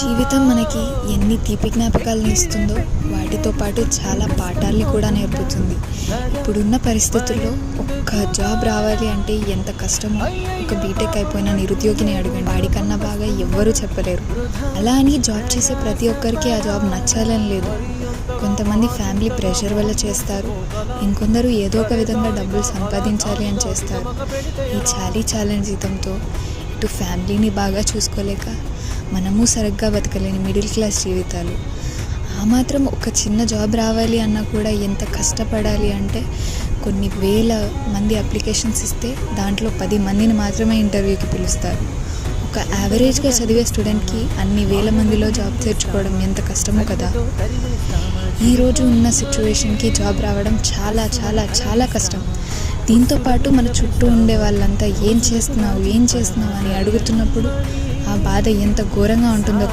జీవితం మనకి ఎన్ని తీపి జ్ఞాపకాలను ఇస్తుందో వాటితో పాటు చాలా పాఠాలని కూడా నేర్పుతుంది. ఇప్పుడున్న పరిస్థితుల్లో ఒక్క జాబ్ రావాలి అంటే ఎంత కష్టమో ఒక బీటెక్ అయిపోయిన నిరుద్యోగిని అడగండి, వాడికన్నా బాగా ఎవ్వరూ చెప్పలేరు. అలా అని జాబ్ చేసే ప్రతి ఒక్కరికి ఆ జాబ్ నచ్చాలని లేదు. కొంతమంది ఫ్యామిలీ ప్రెషర్ వల్ల చేస్తారు, ఇంకొందరు ఏదో ఒక విధంగా డబ్బులు సంపాదించాలి అని చేస్తారు. ఈ చాలీ జీతంతో ఇటు ఫ్యామిలీని బాగా చూసుకోలేక మనము సరిగ్గా బతకలేని మిడిల్ క్లాస్ జీవితాలు. ఆ మాత్రం ఒక చిన్న జాబ్ రావాలి అన్నా కూడా ఎంత కష్టపడాలి అంటే కొన్ని వేల మంది అప్లికేషన్స్ ఇస్తే దాంట్లో 10 మందిని మాత్రమే ఇంటర్వ్యూకి పిలుస్తారు. ఒక యావరేజ్గా చదివే స్టూడెంట్కి అన్ని వేల మందిలో జాబ్ తెచ్చుకోవడం ఎంత కష్టమో కదా. ఈరోజు ఉన్న సిచ్యువేషన్కి జాబ్ రావడం చాలా చాలా చాలా కష్టం. దీంతోపాటు మన చుట్టూ ఉండే వాళ్ళంతా ఏం చేస్తున్నావు అని అడుగుతున్నప్పుడు ఆ బాధ ఎంత ఘోరంగా ఉంటుందో